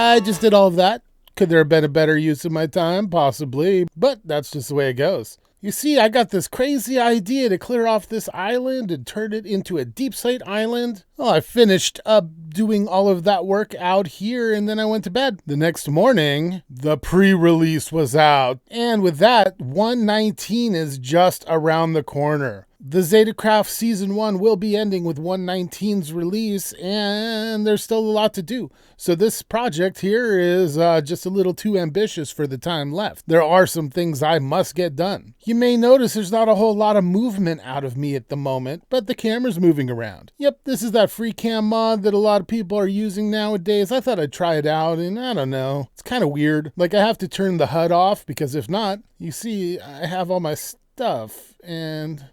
I just did all of that. Could there have been a better use of my time? Possibly, but that's just the way it goes. You see, I got this crazy idea to clear off this island and turn it into a deep slate island. Well, I finished up doing all of that work out here and then I went to bed. The next morning, the pre-release was out. And with that, 1.19 is just around the corner. The ZetaCraft Season 1 will be ending with 1.19's release, and there's still a lot to do. So this project here is just a little too ambitious for the time left. There are some things I must get done. You may notice there's not a whole lot of movement out of me at the moment, but the camera's moving around. Yep, this is that free cam mod that a lot of people are using nowadays. I thought I'd try it out, and I don't know. It's kind of weird. Like, I have to turn the HUD off, because if not, you see, I have all my stuff, and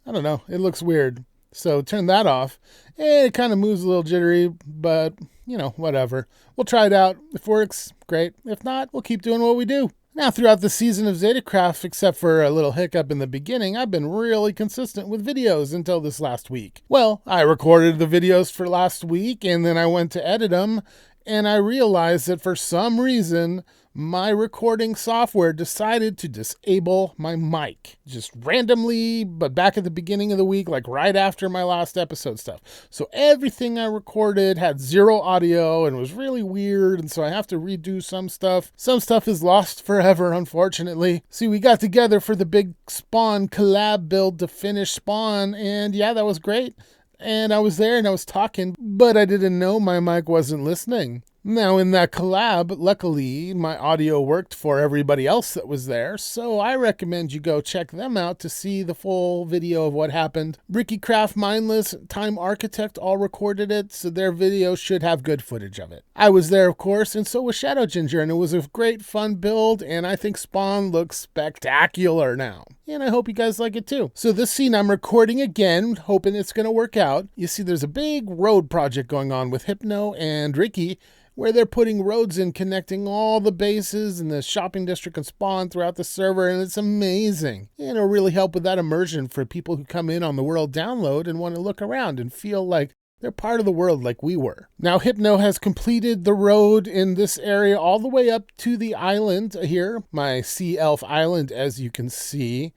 I don't know, it looks weird. So turn that off, and it kind of moves a little jittery, but, you know, whatever. We'll try it out. If it works, great. If not, we'll keep doing what we do. Now, throughout the season of ZetaCraft, except for a little hiccup in the beginning, I've been really consistent with videos until this last week. Well, I recorded the videos for last week, and then I went to edit them, and I realized that for some reason, my recording software decided to disable my mic. Just randomly, but back at the beginning of the week, like right after my last episode stuff. So everything I recorded had zero audio and was really weird, and so I have to redo some stuff. Some stuff is lost forever, unfortunately. See, we got together for the big Spawn collab build to finish Spawn, and yeah, that was great. And I was there and I was talking, but I didn't know my mic wasn't listening. Now, in that collab, luckily, my audio worked for everybody else that was there, so I recommend you go check them out to see the full video of what happened. RickyCraft, Mineless, TimeArchitect all recorded it, so their video should have good footage of it. I was there, of course, and so was Shadow Ginger, and it was a great, fun build, and I think Spawn looks spectacular now. And I hope you guys like it too. So this scene I'm recording again, hoping it's going to work out. You see, there's a big road project going on with Hypno and Ricky, where they're putting roads in, connecting all the bases in the shopping district and Spawn throughout the server, and it's amazing. And it'll really help with that immersion for people who come in on the world download and want to look around and feel like they're part of the world like we were. Now, Hypno has completed the road in this area all the way up to the island here, my Sea Elf Island, as you can see.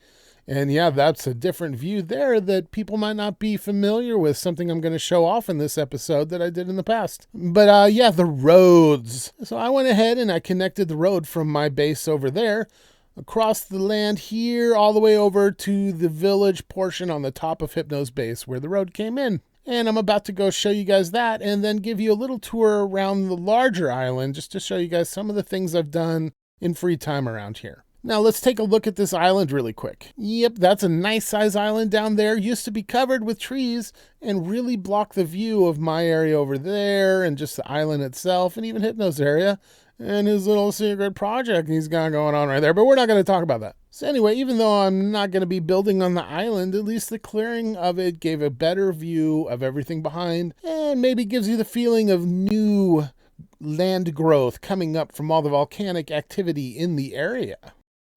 And yeah, that's a different view there that people might not be familiar with, something I'm going to show off in this episode that I did in the past. But yeah, the roads. So I went ahead and I connected the road from my base over there, across the land here, all the way over to the village portion on the top of Hypno's base where the road came in. And I'm about to go show you guys that and then give you a little tour around the larger island just to show you guys some of the things I've done in free time around here. Now let's take a look at this island really quick. Yep, that's a nice size island down there. Used to be covered with trees and really block the view of my area over there and just the island itself and even Hypno's area and his little secret project he's got going on right there. But we're not going to talk about that. So anyway, even though I'm not going to be building on the island, at least the clearing of it gave a better view of everything behind and maybe gives you the feeling of new land growth coming up from all the volcanic activity in the area.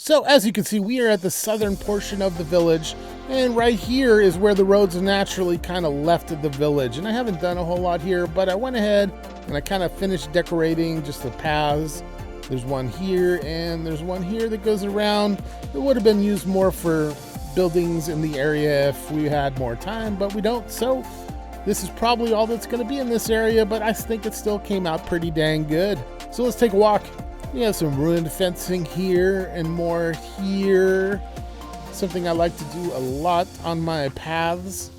So as you can see, we are at the southern portion of the village, and right here is where the roads naturally kind of left the village. And I haven't done a whole lot here, but I went ahead and I kind of finished decorating just the paths. There's one here and there's one here that goes around. It would have been used more for buildings in the area if we had more time, but we don't. So this is probably all that's going to be in this area, but I think it still came out pretty dang good. So let's take a walk. We have some ruined fencing here and more here. Something I like to do a lot on my paths.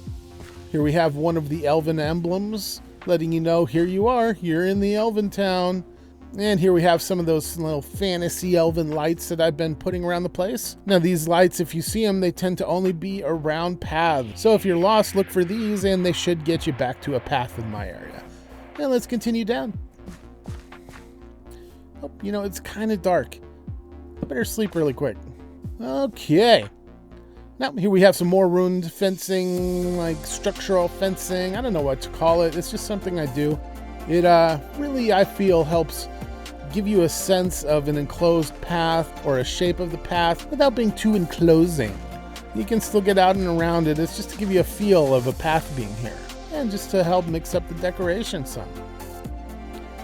Here we have one of the Elven emblems, letting you know here you are, you're in the Elven town. And here we have some of those little fantasy Elven lights that I've been putting around the place. Now these lights, if you see them, they tend to only be around paths. So if you're lost, look for these and they should get you back to a path in my area. And let's continue down. Oh, you know, it's kind of dark. I better sleep really quick. Okay. Now, here we have some more ruined fencing, like structural fencing. I don't know what to call it. It's just something I do. It really, I feel, helps give you a sense of an enclosed path or a shape of the path without being too enclosing. You can still get out and around it. It's just to give you a feel of a path being here and just to help mix up the decoration some.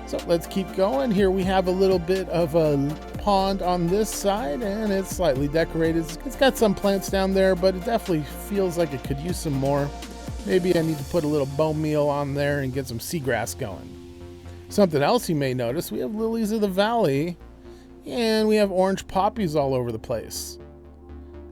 So let's keep going. Here we have a little bit of a pond on this side, and it's slightly decorated. It's got some plants down there, but it definitely feels like it could use some more. Maybe I need to put a little bone meal on there and get some seagrass going. Something else you may notice, we have lilies of the valley, and we have orange poppies all over the place.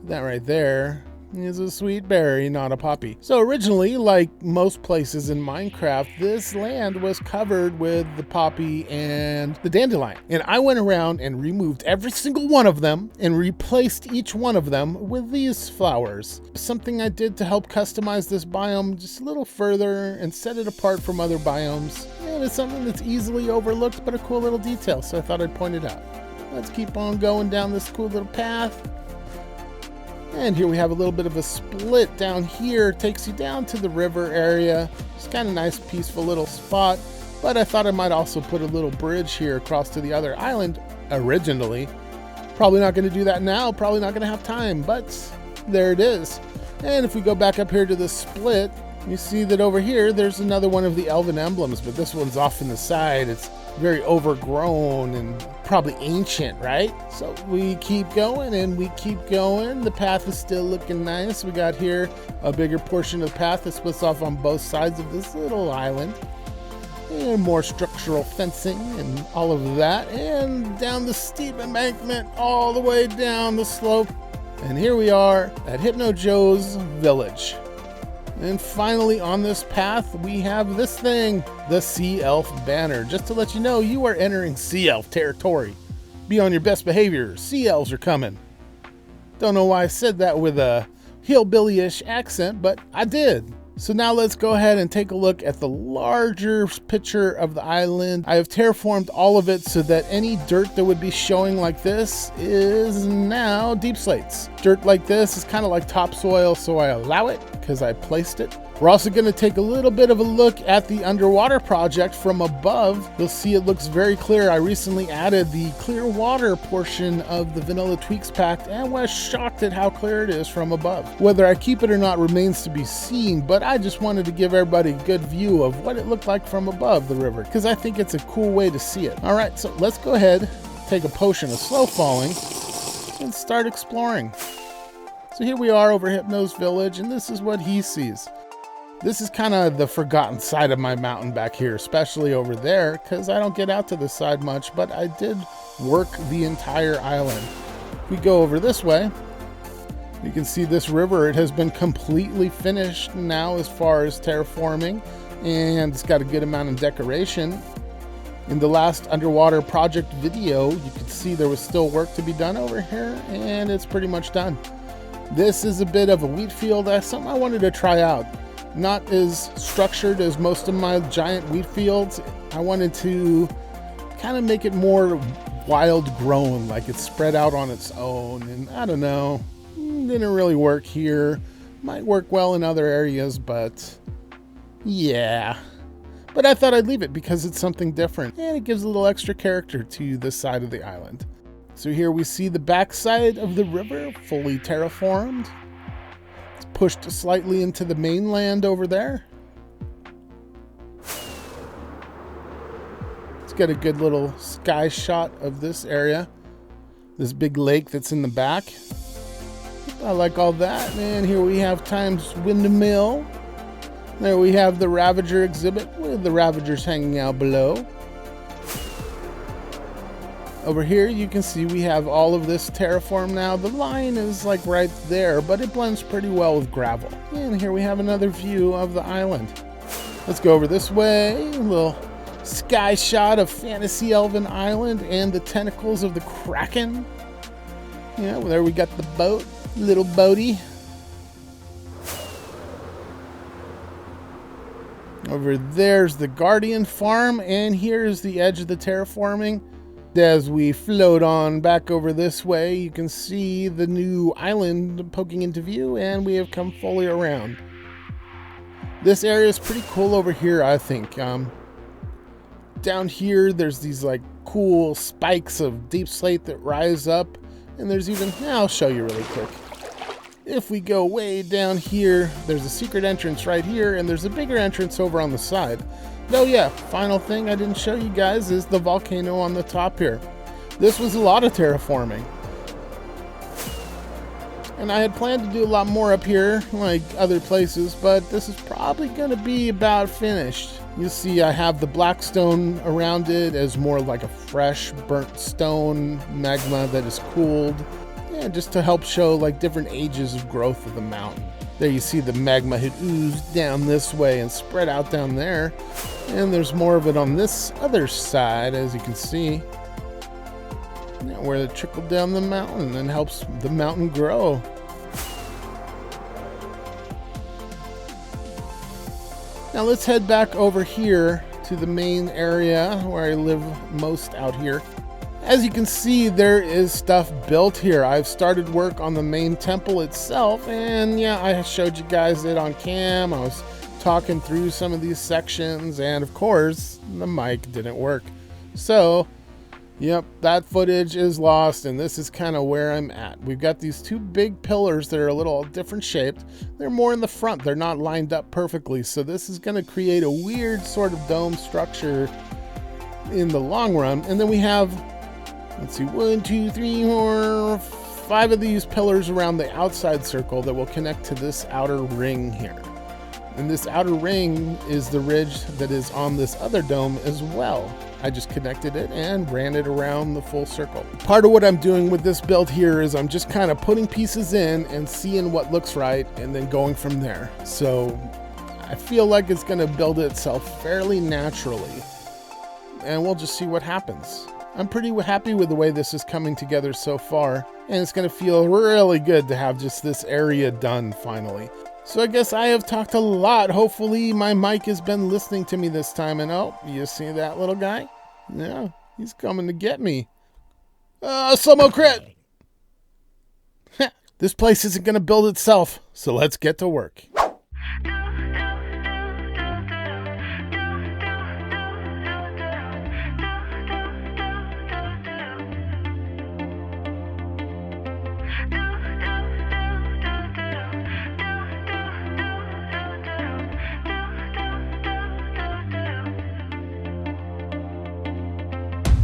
That right there is a sweet berry, not a poppy. So originally, like most places in Minecraft, this land was covered with the poppy and the dandelion. And I went around and removed every single one of them and replaced each one of them with these flowers. Something I did to help customize this biome just a little further and set it apart from other biomes. And it's something that's easily overlooked, but a cool little detail, so I thought I'd point it out. Let's keep on going down this cool little path. And here we have a little bit of a split down here. It takes you down to the river area. It's kind of nice, peaceful little spot. But I thought I might also put a little bridge here across to the other island originally. Probably not going to do that now. Probably not going to have time, but there it is. And if we go back up here to the split, you see that over here, there's another one of the Elven emblems, but this one's off in the side. It's very overgrown and probably ancient, right? So we keep going and we keep going. The path is still looking nice. We got here a bigger portion of the path that splits off on both sides of this little island. And more structural fencing and all of that. And down the steep embankment all the way down the slope. And here we are at Hypnojo's village. And finally on this path, we have this thing, the Sea Elf banner. Just to let you know, you are entering Sea Elf territory. Be on your best behavior. Sea Elves are coming. Don't know why I said that with a hillbilly-ish accent, but I did. So now let's go ahead and take a look at the larger picture of the island. I have terraformed all of it so that any dirt that would be showing like this is now deep slates. Dirt like this is kind of like topsoil, so I allow it because I placed it. We're also going to take a little bit of a look at the underwater project from above. You'll see it looks very clear. I recently added the clear water portion of the Vanilla Tweaks pack and was shocked at how clear it is from above. Whether I keep it or not remains to be seen, but I just wanted to give everybody a good view of what it looked like from above the river because I think it's a cool way to see it. All right, so let's go ahead, take a potion of slow falling and start exploring. So here we are over Hypno's village, and this is what he sees. This is kind of the forgotten side of my mountain back here, especially over there, because I don't get out to this side much, but I did work the entire island. If we go over this way, you can see this river. It has been completely finished now as far as terraforming, and it's got a good amount of decoration. In the last underwater project video, you could see there was still work to be done over here, and it's pretty much done. This is a bit of a wheat field. That's something I wanted to try out. Not as structured as most of my giant wheat fields. I wanted to kind of make it more wild grown, like it's spread out on its own. And I don't know, didn't really work here. Might work well in other areas, but yeah. But I thought I'd leave it because it's something different and it gives a little extra character to this side of the island. So here we see the backside of the river, fully terraformed. It's pushed slightly into the mainland over there. It's got a good little sky shot of this area. This big lake that's in the back. I like all that. And here we have Time's windmill. There we have the Ravager exhibit with the Ravagers hanging out below. Over here you can see we have all of this terraform now. The line is like right there, but it blends pretty well with gravel. And here we have another view of the island. Let's go over this way. A little sky shot of Fantasy Elven Island and the tentacles of the Kraken. Yeah, well, there we got the boat, little boaty. Over there's the Guardian Farm, and here's the edge of the terraforming. As we float on back over this way, you can see the new island poking into view, and we have come fully around. This area is pretty cool over here, I think. Down here, there's these like cool spikes of deep slate that rise up, and there's even, I'll show you really quick. If we go way down here, there's a secret entrance right here, and there's a bigger entrance over on the side. Oh yeah, final thing I didn't show you guys is the volcano on the top here. This was a lot of terraforming. And I had planned to do a lot more up here, like other places, but this is probably going to be about finished. You see I have the black stone around it as more like a fresh burnt stone magma that is cooled. Yeah, just to help show like different ages of growth of the mountain. There you see the magma had oozed down this way and spread out down there. And there's more of it on this other side, as you can see. Yeah, where it trickled down the mountain and helps the mountain grow. Now let's head back over here to the main area where I live most out here. As you can see, there is stuff built here. I've started work on the main temple itself, and yeah, I showed you guys it on cam. I was talking through some of these sections, and of course, the mic didn't work. So, yep, that footage is lost, and this is kind of where I'm at. We've got these two big pillars that are a little different shaped. They're more in the front. They're not lined up perfectly, so this is going to create a weird sort of dome structure in the long run. And then we have, let's see, 1, 2, 3, 4, 5 of these pillars around the outside circle that will connect to this outer ring here. And this outer ring is the ridge that is on this other dome as well. I just connected it and ran it around the full circle. Part of what I'm doing with this build here is I'm just kind of putting pieces in and seeing what looks right and then going from there. So I feel like it's going to build itself fairly naturally, and we'll just see what happens. I'm pretty happy with the way this is coming together so far, and it's going to feel really good to have just this area done finally. So I guess I have talked a lot. Hopefully my mic has been listening to me this time. And oh, you see that little guy? Yeah, he's coming to get me. Slow-mo crit! This place isn't going to build itself, so let's get to work.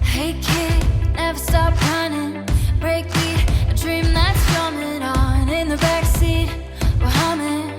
Hey kid, never stop running. Breakbeat, a dream that's drumming on. In the backseat, we're humming.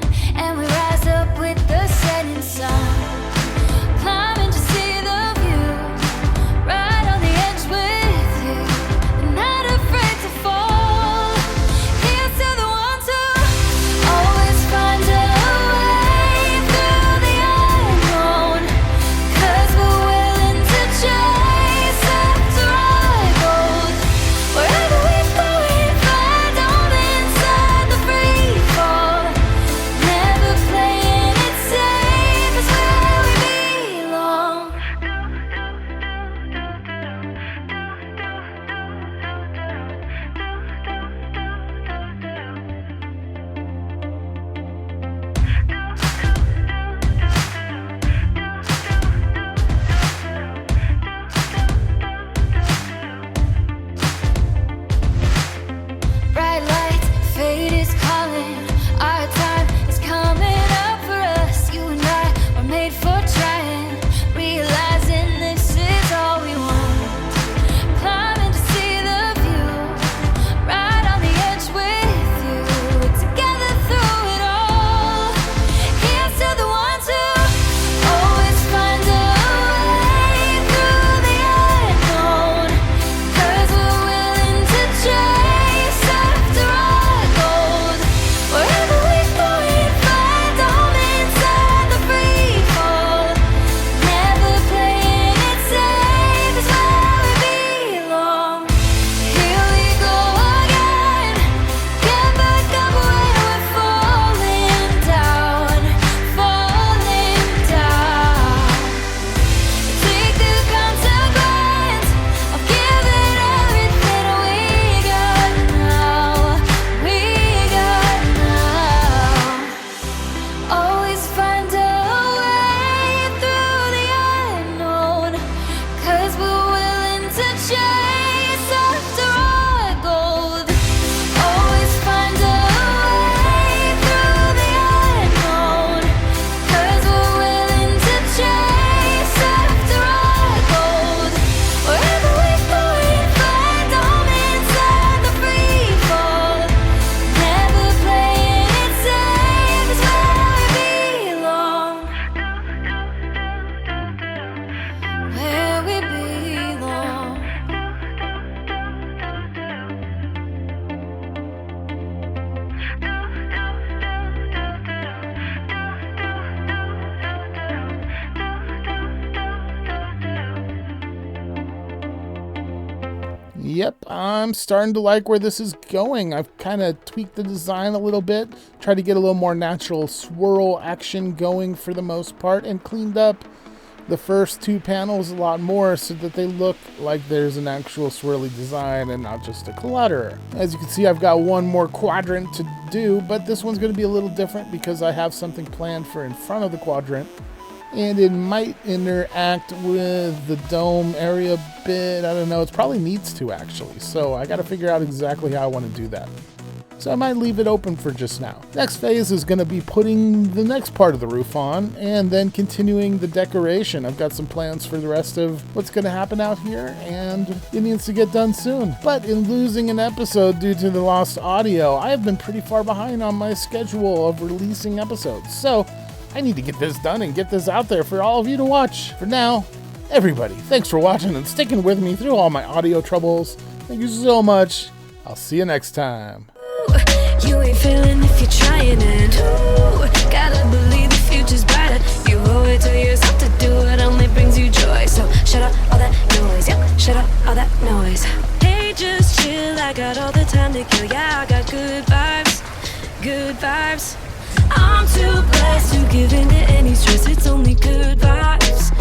Yep, I'm starting to like where this is going. I've kind of tweaked the design a little bit, tried to get a little more natural swirl action going for the most part, and cleaned up the first 2 panels a lot more so that they look like there's an actual swirly design and not just a clutter. As you can see, I've got one more quadrant to do, but this one's going to be a little different because I have something planned for in front of the quadrant, and it might interact with the dome area a bit. I don't know, it probably needs to actually, so I got to figure out exactly how I want to do that. So I might leave it open for just now. Next phase is going to be putting the next part of the roof on and then continuing the decoration. I've got some plans for the rest of what's going to happen out here, and it needs to get done soon. But in losing an episode due to the lost audio, I have been pretty far behind on my schedule of releasing episodes. So I need to get this done and get this out there for all of you to watch. For now, everybody, thanks for watching and sticking with me through all my audio troubles. Thank you so much. I'll see you next time. You ain't failing if you're trying it. Ooh, gotta believe the future's brighter. You owe it to yourself to do what only brings you joy. So shut up all that noise, yep, shut up all that noise. Hey, just chill, I got all the time to kill. Yeah, I got good vibes, good vibes. I'm too blessed to give in to any stress, it's only good vibes.